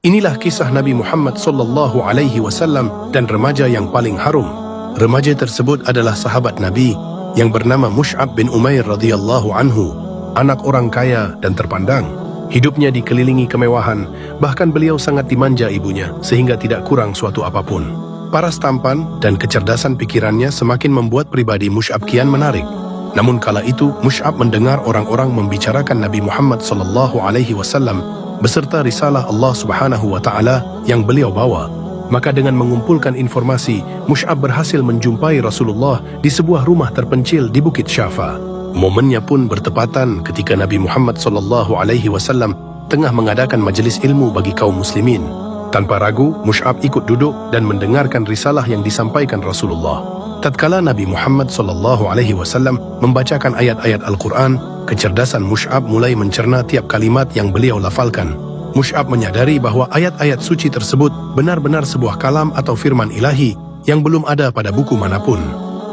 Inilah kisah Nabi Muhammad SAW dan remaja yang paling harum. Remaja tersebut adalah sahabat Nabi yang bernama Mus'ab bin Umair radhiyallahu anhu, anak orang kaya dan terpandang. Hidupnya dikelilingi kemewahan, bahkan beliau sangat dimanja ibunya sehingga tidak kurang suatu apapun. Paras tampan dan kecerdasan pikirannya semakin membuat pribadi Mus'ab kian menarik. Namun kala itu Mus'ab mendengar orang-orang membicarakan Nabi Muhammad SAW beserta risalah Allah Subhanahu wa Ta'ala yang beliau bawa. Maka dengan mengumpulkan informasi, Mus'ab berhasil menjumpai Rasulullah di sebuah rumah terpencil di Bukit Syafa. Momennya pun bertepatan ketika Nabi Muhammad SAW tengah mengadakan majelis ilmu bagi kaum muslimin. Tanpa ragu, Mus'ab ikut duduk dan mendengarkan risalah yang disampaikan Rasulullah. Tatkala Nabi Muhammad SAW membacakan ayat-ayat Al-Quran, kecerdasan Mus'ab mulai mencerna tiap kalimat yang beliau lafalkan. Mus'ab menyadari bahwa ayat-ayat suci tersebut benar-benar sebuah kalam atau firman ilahi yang belum ada pada buku manapun.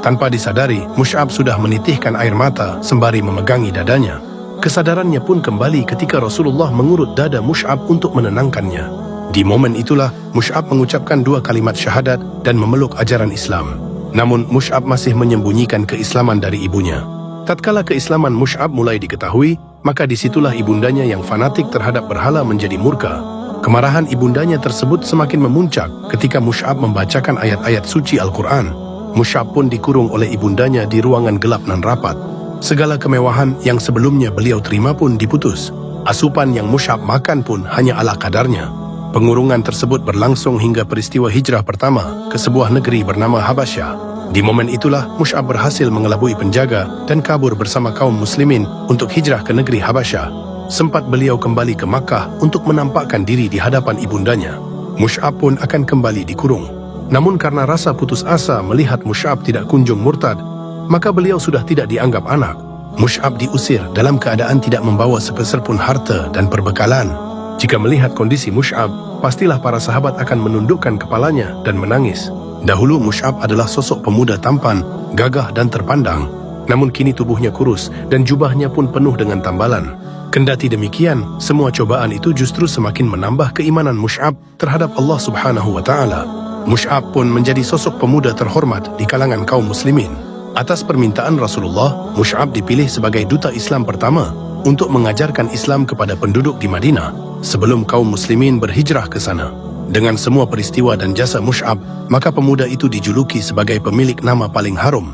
Tanpa disadari, Mus'ab sudah menitihkan air mata sembari memegangi dadanya. Kesadarannya pun kembali ketika Rasulullah mengurut dada Mus'ab untuk menenangkannya. Di momen itulah Mus'ab mengucapkan 2 kalimat syahadat dan memeluk ajaran Islam. Namun Mus'ab masih menyembunyikan keislaman dari ibunya. Tatkala keislaman Mus'ab mulai diketahui, maka disitulah ibundanya yang fanatik terhadap berhala menjadi murka. Kemarahan ibundanya tersebut semakin memuncak ketika Mus'ab membacakan ayat-ayat suci Al-Quran. Mus'ab pun dikurung oleh ibundanya di ruangan gelap nan rapat. Segala kemewahan yang sebelumnya beliau terima pun diputus. Asupan yang Mus'ab makan pun hanya ala kadarnya. Pengurungan tersebut berlangsung hingga peristiwa hijrah pertama ke sebuah negeri bernama Habasyah. Di momen itulah Mus'ab berhasil mengelabui penjaga dan kabur bersama kaum muslimin untuk hijrah ke negeri Habasyah. Sempat beliau kembali ke Makkah untuk menampakkan diri di hadapan ibundanya. Mus'ab pun akan kembali dikurung. Namun karena rasa putus asa melihat Mus'ab tidak kunjung murtad, maka beliau sudah tidak dianggap anak. Mus'ab diusir dalam keadaan tidak membawa sepeser pun harta dan perbekalan. Jika melihat kondisi Mus'ab, pastilah para sahabat akan menundukkan kepalanya dan menangis. Dahulu Mus'ab adalah sosok pemuda tampan, gagah dan terpandang. Namun kini tubuhnya kurus dan jubahnya pun penuh dengan tambalan. Kendati demikian, semua cobaan itu justru semakin menambah keimanan Mus'ab terhadap Allah Subhanahu wa Ta'ala. Mus'ab pun menjadi sosok pemuda terhormat di kalangan kaum muslimin. Atas permintaan Rasulullah, Mus'ab dipilih sebagai duta Islam pertama untuk mengajarkan Islam kepada penduduk di Madinah sebelum kaum muslimin berhijrah ke sana. Dengan semua peristiwa dan jasa Mus'ab, maka pemuda itu dijuluki sebagai pemilik nama paling harum.